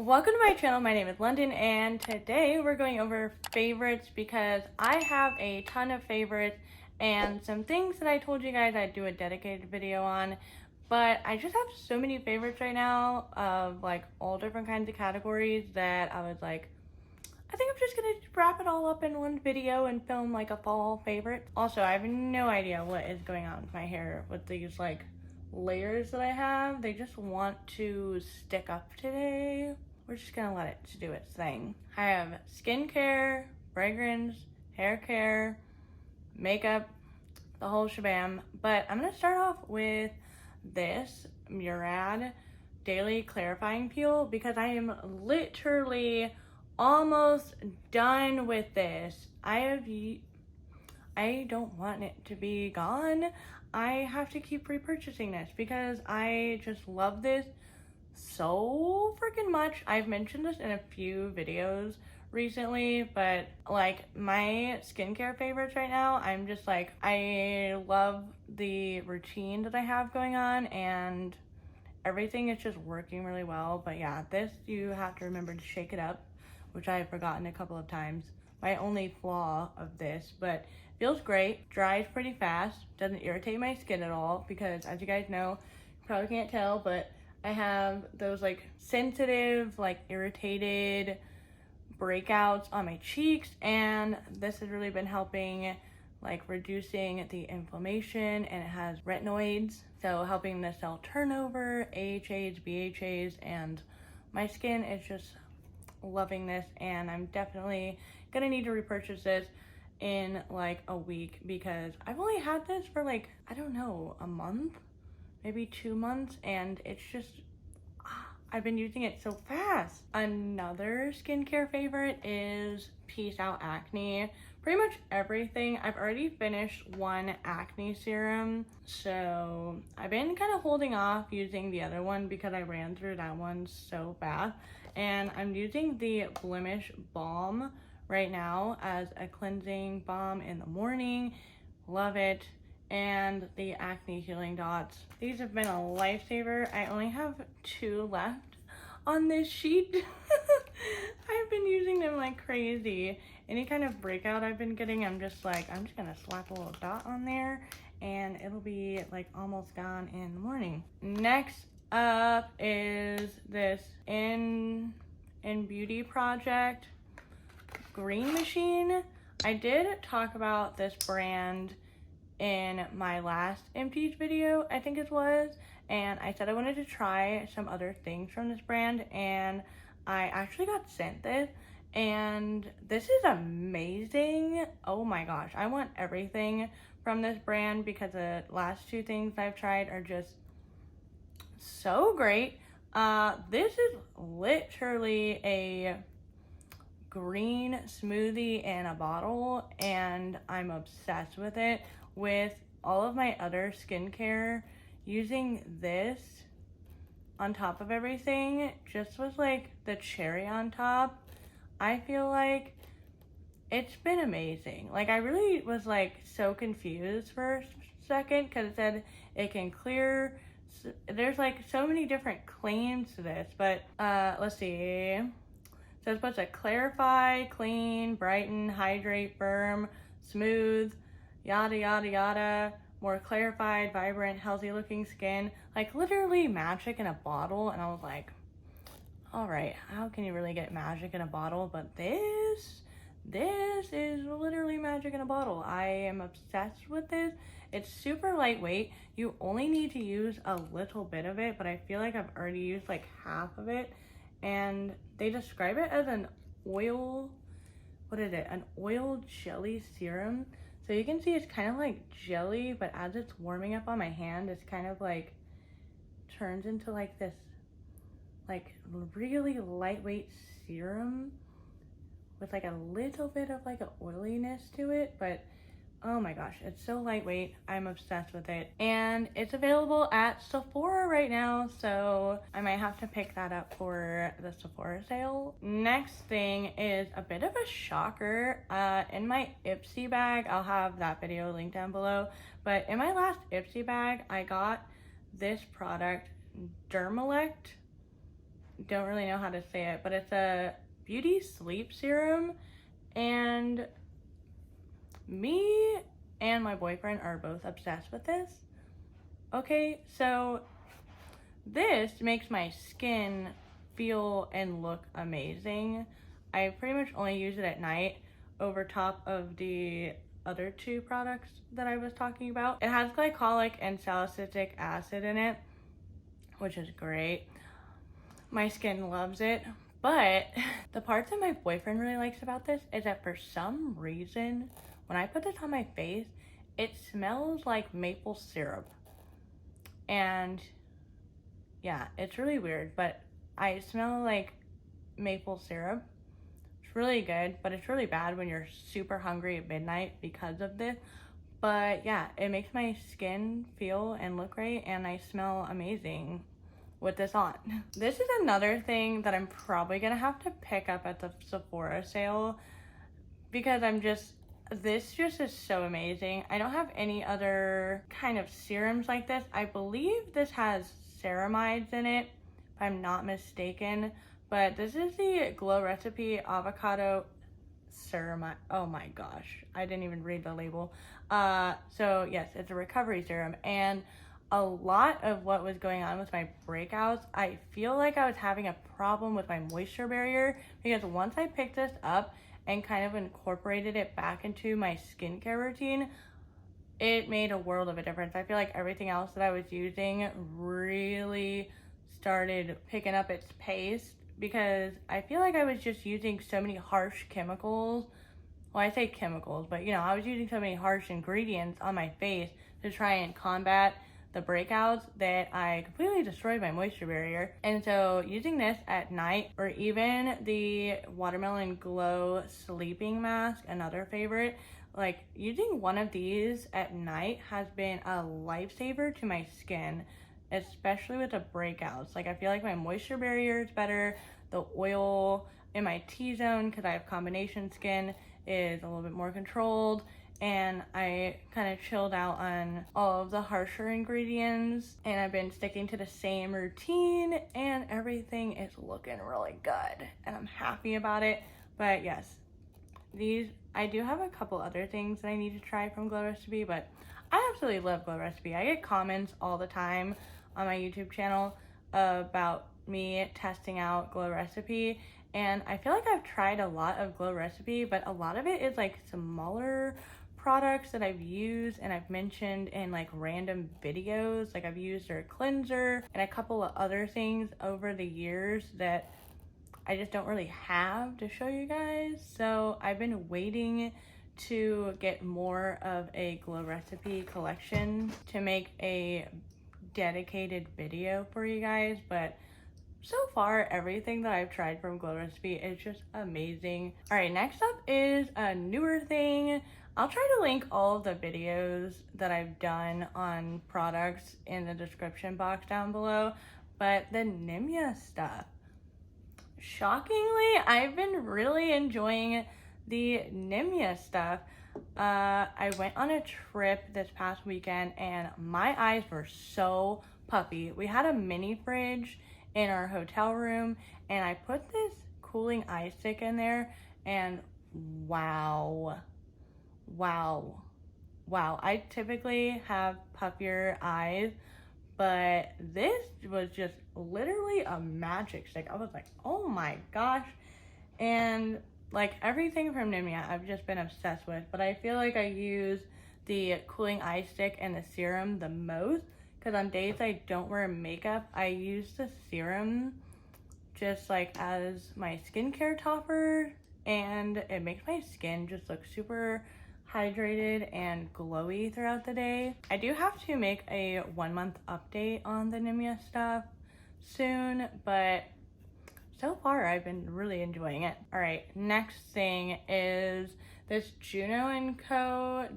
Welcome to my channel. My name is London and today we're going over favorites because I have a ton of favorites and some things that I told you guys I'd do a dedicated video on, but I just have so many favorites right now of like all different kinds of categories that I was like, I think I'm just gonna wrap it all up in one video and film like a fall favorite. Also, I have no idea what is going on with my hair with these like layers that I have. They just want to stick up today. We're just gonna let it do its thing. I have skincare, fragrance, hair care, makeup, the whole shabam. But I'm gonna start off with this Murad Daily Clarifying Peel because I am literally almost done with this. I don't want it to be gone. I have to keep repurchasing this because I just love this so freaking much. I've mentioned this in a few videos recently, but like my skincare favorites right now, I'm just like, I love the routine that I have going on and everything is just working really well. But yeah, this you have to remember to shake it up, which I have forgotten a couple of times. My only flaw of this, but feels great, dries pretty fast, doesn't irritate my skin at all because as you guys know, you probably can't tell, but I have those like sensitive, like irritated breakouts on my cheeks, and this has really been helping like reducing the inflammation, and it has retinoids, so helping the cell turnover, AHAs, BHAs, and my skin is just loving this, and I'm definitely gonna need to repurchase this in like a week because I've only had this for like, I don't know, a month, maybe 2 months, and it's just, I've been using it so fast. Another skincare favorite is Peace Out Acne. Pretty much everything. I've already finished one acne serum, so I've been kind of holding off using the other one because I ran through that one so fast, and I'm using the Blemish Balm right now as a cleansing balm in the morning. Love it. And the Acne Healing Dots. These have been a lifesaver. I only have 2 left on this sheet. I've been using them like crazy. Any kind of breakout I've been getting, I'm just gonna slap a little dot on there and it'll be like almost gone in the morning. Next up is this INNBEAUTYProject green machine. I did talk about this brand in my last empties video, I think it was, and I said I wanted to try some other things from this brand, and I actually got sent this, and this is amazing. Oh my gosh, I want everything from this brand because the last 2 things I've tried are just so great. This is literally a green smoothie in a bottle, and I'm obsessed with it. With all of my other skincare, using this on top of everything just was like the cherry on top. I feel like it's been amazing. Like I really was like so confused for a second because it said it can clear. There's like so many different claims to this, but let's see. So it's supposed to clarify, clean, brighten, hydrate, firm, smooth, yada yada yada, more clarified, vibrant, healthy looking skin. Like literally magic in a bottle. And I was like, all right, how can you really get magic in a bottle? But this is literally magic in a bottle. I am obsessed with this. It's super lightweight. You only need to use a little bit of it, but I feel like I've already used like half of it. And they describe it as an oil, what is it? An oil jelly serum. So you can see it's kind of like jelly, but as it's warming up on my hand, it's kind of like turns into like this like really lightweight serum with like a little bit of like an oiliness to it. But oh my gosh, it's so lightweight. I'm obsessed with it. And it's available at Sephora right now, so I might have to pick that up for the Sephora sale. Next thing is a bit of a shocker. In my IPSY bag, I'll have that video linked down below, but in my last IPSY bag, I got this product, Dermalect don't really know how to say it, but it's a beauty sleep serum, and me and my boyfriend are both obsessed with this. Okay, so this makes my skin feel and look amazing. I pretty much only use it at night over top of the other two products that I was talking about. It has glycolic and salicylic acid in it, which is great. My skin loves it, but the part that my boyfriend really likes about this is that for some reason, when I put this on my face, it smells like maple syrup. And yeah, it's really weird, but I smell like maple syrup. It's really good, but it's really bad when you're super hungry at midnight because of this. But yeah, it makes my skin feel and look great, and I smell amazing with this on. This is another thing that I'm probably gonna have to pick up at the Sephora sale, because this just is so amazing. I don't have any other kind of serums like this. I believe this has ceramides in it, if I'm not mistaken, but this is the Glow Recipe Avocado Ceramide. Oh my gosh, I didn't even read the label. So yes, it's a recovery serum, and a lot of what was going on with my breakouts, I feel like I was having a problem with my moisture barrier, because once I picked this up and kind of incorporated it back into my skincare routine, it made a world of a difference. I feel like everything else that I was using really started picking up its pace, because I feel like I was just using so many harsh chemicals. Well, I say chemicals, but you know, I was using so many harsh ingredients on my face to try and combat the breakouts that I completely destroyed my moisture barrier. And so using this at night, or even the Watermelon Glow Sleeping Mask, another favorite, like using one of these at night has been a lifesaver to my skin, especially with the breakouts. Like I feel like my moisture barrier is better, the oil in my T-zone, because I have combination skin, is a little bit more controlled, and I kind of chilled out on all of the harsher ingredients, and I've been sticking to the same routine, and everything is looking really good, and I'm happy about it. But yes, I do have a couple other things that I need to try from Glow Recipe, but I absolutely love Glow Recipe. I get comments all the time on my YouTube channel about me testing out Glow Recipe, and I feel like I've tried a lot of Glow Recipe, but a lot of it is like smaller products that I've used and I've mentioned in like random videos. Like I've used their cleanser and a couple of other things over the years that I just don't really have to show you guys. So I've been waiting to get more of a Glow Recipe collection to make a dedicated video for you guys, but so far everything that I've tried from Glow Recipe is just amazing. All right, next up is a newer thing. I'll try to link all of the videos that I've done on products in the description box down below, but the Nimya stuff, shockingly, I've been really enjoying the Nimya stuff. I went on a trip this past weekend and my eyes were so puffy. We had a mini fridge in our hotel room, and I put this cooling eye stick in there, and wow. I typically have puffier eyes, but this was just literally a magic stick. I was like, oh my gosh. And like everything from Nimya I've just been obsessed with, but I feel like I use the cooling eye stick and the serum the most, because on days I don't wear makeup, I use the serum just like as my skincare topper, and it makes my skin just look super hydrated and glowy throughout the day. I do have to make a 1 month update on the Nimya stuff soon, but so far I've been really enjoying it. All right, next thing is this Juno & Co.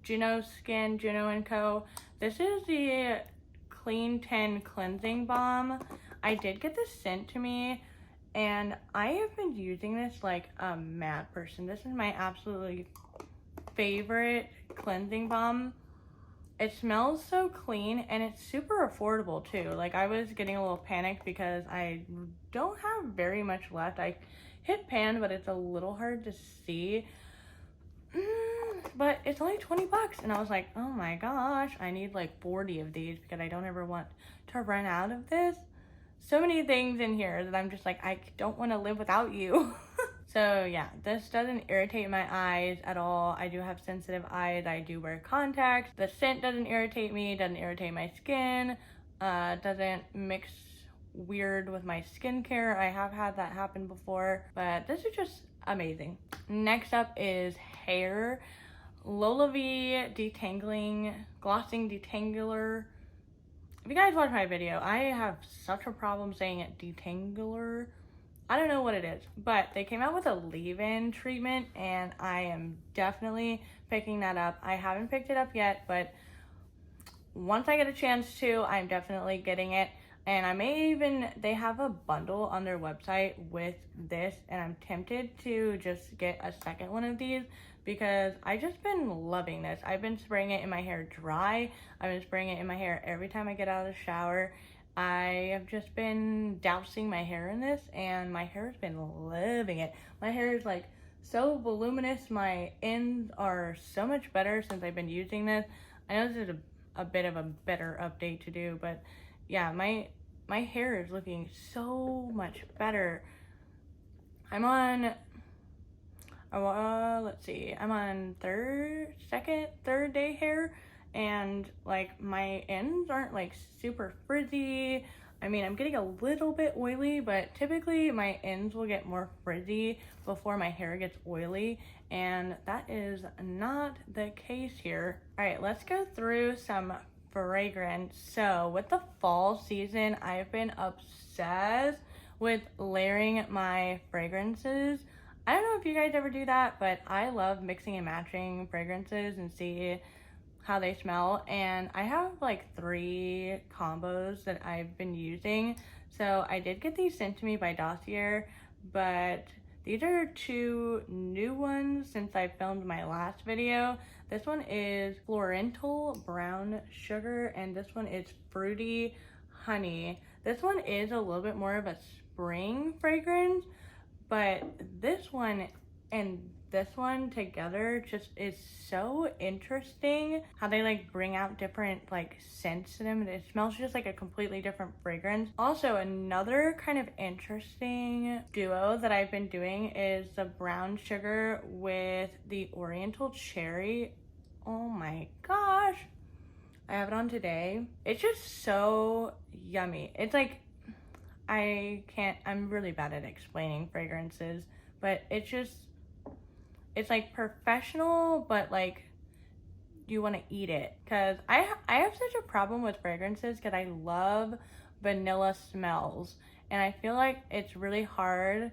Juno & Co. This is the Clean 10 Cleansing Balm. I did get this sent to me, and I have been using this like a mad person. This is my absolutely favorite cleansing balm. It smells so clean and it's super affordable too. Like I was getting a little panicked because I don't have very much left. I hit pan, but it's a little hard to see. But it's only 20 bucks. And I was like, oh my gosh, I need like 40 of these because I don't ever want to run out of this. So many things in here that I'm just like, I don't want to live without you. So yeah, this doesn't irritate my eyes at all. I do have sensitive eyes. I do wear contacts. The scent doesn't irritate me, doesn't irritate my skin, doesn't mix weird with my skincare. I have had that happen before, but this is just amazing. Next up is hair. Lola Detangling, Glossing Detangler. If you guys watch my video, I have such a problem saying it, Detangler. I don't know what it is, but they came out with a leave-in treatment and I am definitely picking that up. I haven't picked it up yet, but once I get a chance to, I'm definitely getting it. And I may even, they have a bundle on their website with this, and I'm tempted to just get a second one of these because I just been loving this. I've been spraying it in my hair dry. I've been spraying it in my hair every time I get out of the shower. I have just been dousing my hair in this and my hair has been loving it. My hair is like so voluminous. My ends are so much better since I've been using this. I know this is a bit of a better update to do, but yeah, my hair is looking so much better. I'm on, let's see, I'm on third day hair, and like my ends aren't like super frizzy. I mean, I'm getting a little bit oily, but typically my ends will get more frizzy before my hair gets oily, and that is not the case here. All right, let's go through some fragrance. So with the fall season, I've been obsessed with layering my fragrances. I don't know if you guys ever do that, but I love mixing and matching fragrances and see how they smell. And I have like 3 combos that I've been using. So I did get these sent to me by Glossier, but these are 2 new ones since I filmed my last video. This one is Florental Brown Sugar, and this one is Fruity Honey. This one is a little bit more of a spring fragrance, but this one and this one together just is so interesting how they like bring out different like scents to them, and it smells just like a completely different fragrance. Also, another kind of interesting duo that I've been doing is the brown sugar with the oriental cherry. Oh my gosh, I have it on today. It's just so yummy. It's like, I'm really bad at explaining fragrances, but it's like professional, but like you want to eat it. Because I have such a problem with fragrances because I love vanilla smells, and I feel like it's really hard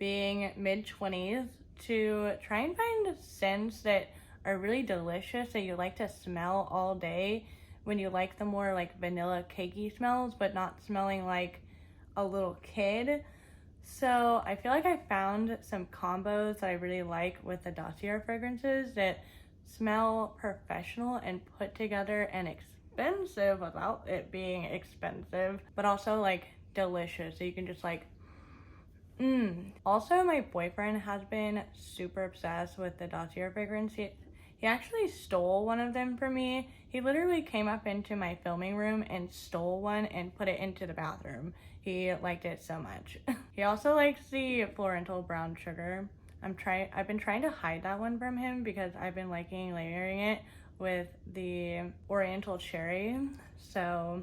being mid-20s to try and find scents that are really delicious that you like to smell all day when you like the more like vanilla cakey smells, but not smelling like a little kid. So I feel like I found some combos that I really like with the Glossier fragrances that smell professional and put together and expensive without it being expensive, but also like delicious. So you can just like, Also, my boyfriend has been super obsessed with the Glossier fragrance. He actually stole one of them from me. He literally came up into my filming room and stole one and put it into the bathroom. He liked it so much. He also likes the Florental Brown Sugar. I've been trying to hide that one from him because I've been liking layering it with the Oriental Cherry. So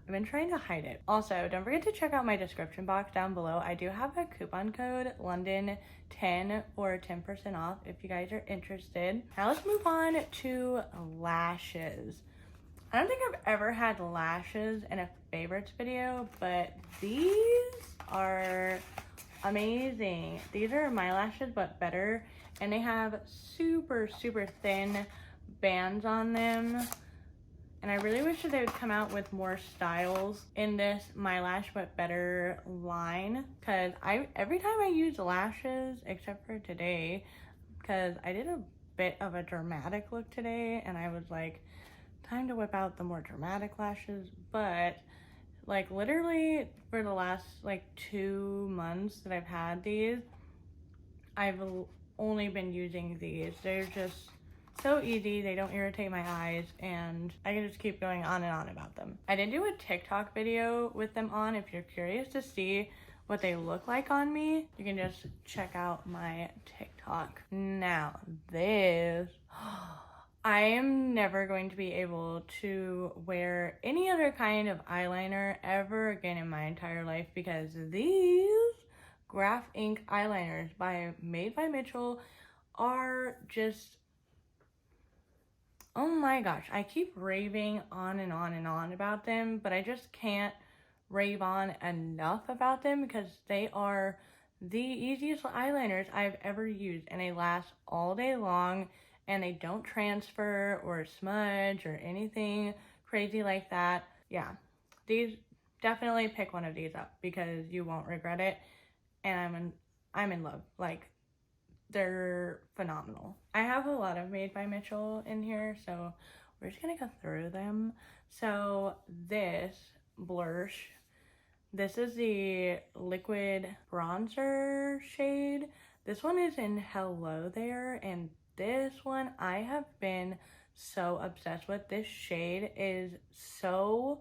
I've been trying to hide it. Also, don't forget to check out my description box down below. I do have a coupon code London10 for 10% off if you guys are interested. Now let's move on to lashes. I don't think I've ever had lashes in a favorites video, but these are amazing. These are my lashes, but better, and they have super, super thin bands on them. And I really wish that they would come out with more styles in this My Lash But Better line, because every time I use lashes, except for today, because I did a bit of a dramatic look today, and I was like, time to whip out the more dramatic lashes, but like literally for the last like 2 months that I've had these, I've only been using these. They're just so easy, they don't irritate my eyes, and I can just keep going on and on about them. I did do a TikTok video with them on. If you're curious to see what they look like on me, you can just check out my TikTok. Now this, I am never going to be able to wear any other kind of eyeliner ever again in my entire life, because these Graph Ink Eyeliners made by Mitchell are just, oh my gosh, I keep raving on and on and on about them, but I just can't rave on enough about them because they are the easiest eyeliners I've ever used, and they last all day long, and they don't transfer or smudge or anything crazy like that. Yeah, these, definitely pick one of these up because you won't regret it, and I'm in love. Like, they're phenomenal. I have a lot of Made by Mitchell in here, so we're just gonna go through them. So this blush, this is the liquid bronzer shade. This one is in Hello There, and this one I have been so obsessed with. This shade is so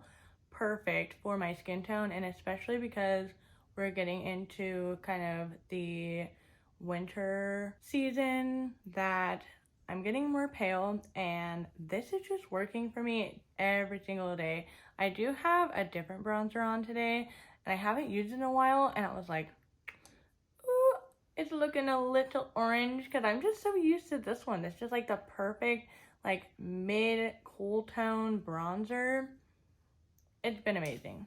perfect for my skin tone, and especially because we're getting into kind of the winter season that I'm getting more pale, and this is just working for me every single day. I do have a different bronzer on today, and I haven't used it in a while, and I was like, ooh, it's looking a little orange, because I'm just so used to this one. It's just like the perfect like mid cool tone bronzer. It's been amazing.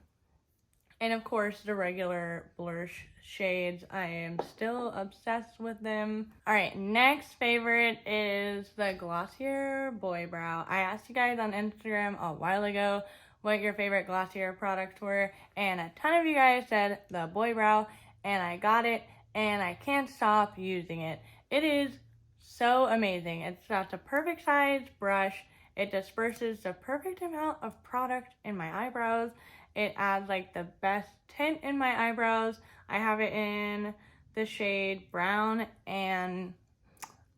And of course, the regular blush shades, I am still obsessed with them. All right, next favorite is the Glossier Boy Brow. I asked you guys on Instagram a while ago what your favorite Glossier products were, and a ton of you guys said the Boy Brow, and I got it, and I can't stop using it. It is so amazing. It's got the perfect size brush. It disperses the perfect amount of product in my eyebrows. It adds like the best tint in my eyebrows. I have it in the shade brown, and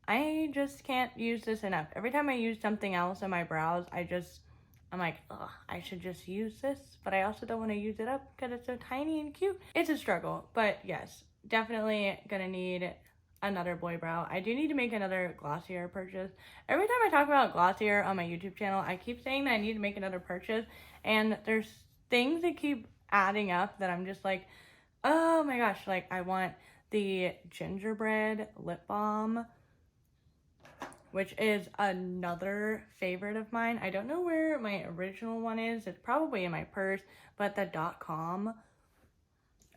I just can't use this enough. Every time I use something else in my brows, I'm like, ugh, I should just use this, but I also don't want to use it up because it's so tiny and cute. It's a struggle, but yes, definitely gonna need another Boy Brow. I do need to make another Glossier purchase. Every time I talk about Glossier on my YouTube channel, I keep saying that I need to make another purchase, and there's things that keep adding up that I'm just like, oh my gosh, like I want the Gingerbread Lip Balm, which is another favorite of mine. I don't know where my original one is. It's probably in my purse, but the .com,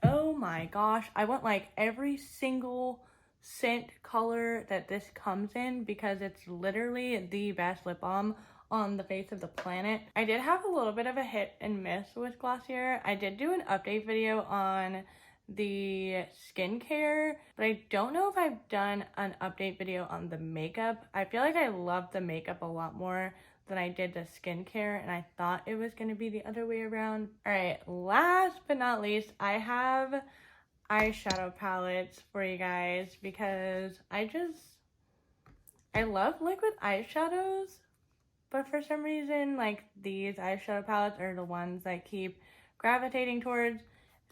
oh my gosh, I want like every single scent color that this comes in because it's literally the best lip balm on the face of the planet. I did have a little bit of a hit and miss with Glossier. I did do an update video on the skincare, but I don't know if I've done an update video on the makeup. I feel like I love the makeup a lot more than I did the skincare, and I thought it was going to be the other way around. All right, last but not least, I have eyeshadow palettes for you guys because I love liquid eyeshadows, but for some reason, like, these eyeshadow palettes are the ones I keep gravitating towards.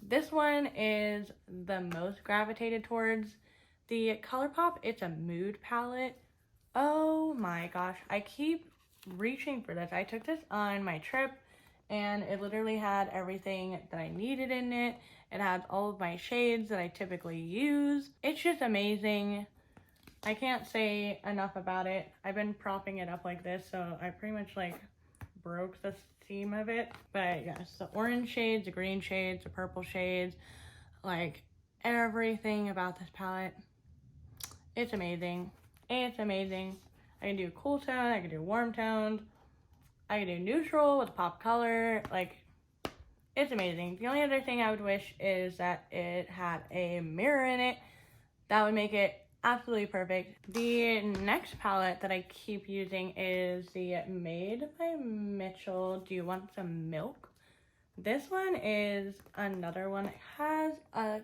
This one is the most gravitated towards. The ColourPop, it's a mood palette. Oh my gosh, I keep reaching for this. I took this on my trip, and it literally had everything that I needed in it. It has all of my shades that I typically use. It's just amazing. I can't say enough about it. I've been propping it up like this, so I pretty much like broke the seam of it. But yes, the orange shades, the green shades, the purple shades, like everything about this palette, it's amazing. It's amazing. I can do cool tone, I can do warm toned, I can do neutral with pop color. Like, it's amazing. The only other thing I would wish is that it had a mirror in it. That would make it absolutely perfect. The next palette that I keep using is the Made by Mitchell Do You Want Some Milk? This one is another one. It has a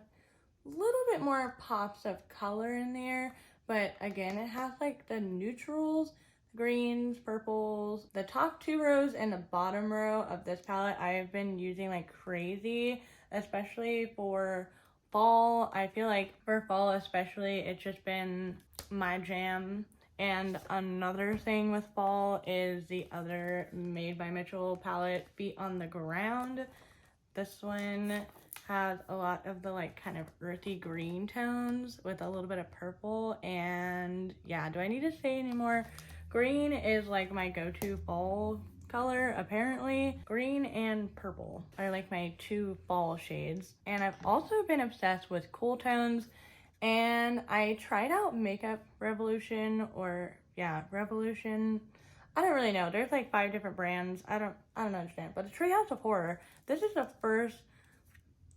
little bit more pops of color in there, but again, it has like the neutrals, greens, purples. The top 2 rows and the bottom row of this palette I've been using like crazy, especially for fall. I feel like for fall especially, it's just been my jam. And another thing with fall is the other Made by Mitchell palette, Feet on the Ground. This one has a lot of the like kind of earthy green tones with a little bit of purple. And yeah, do I need to say anymore? Green is like my go-to fall color, apparently. Green and purple are like my 2 fall shades. And I've also been obsessed with cool tones, and I tried out Makeup Revolution, or yeah, Revolution. I don't really know. There's like 5 different brands. I don't understand. But the Treehouse of Horror, this is the first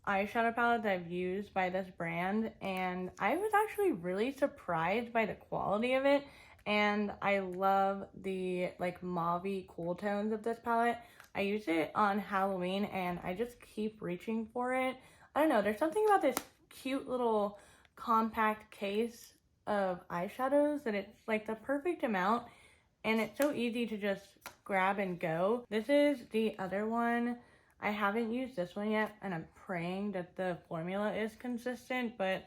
eyeshadow palette that I've used by this brand, and I was actually really surprised by the quality of it. And I love the like mauve-y cool tones of this palette. I used it on Halloween and I just keep reaching for it. I don't know, there's something about this cute little compact case of eyeshadows that it's like the perfect amount, and it's so easy to just grab and go. This is the other one. I haven't used this one yet, and I'm praying that the formula is consistent, but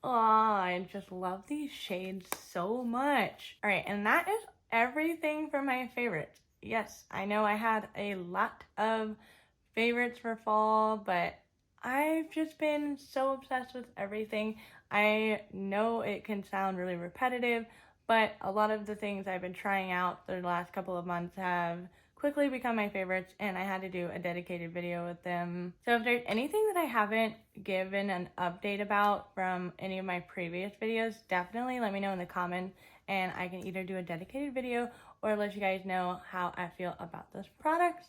I just love these shades so much. All right, and that is everything for my favorites. Yes, I know I had a lot of favorites for fall, but I've just been so obsessed with everything. I know it can sound really repetitive, but a lot of the things I've been trying out the last couple of months have quickly become my favorites, and I had to do a dedicated video with them. So if there's anything that I haven't given an update about from any of my previous videos, definitely let me know in the comments, and I can either do a dedicated video or let you guys know how I feel about those products.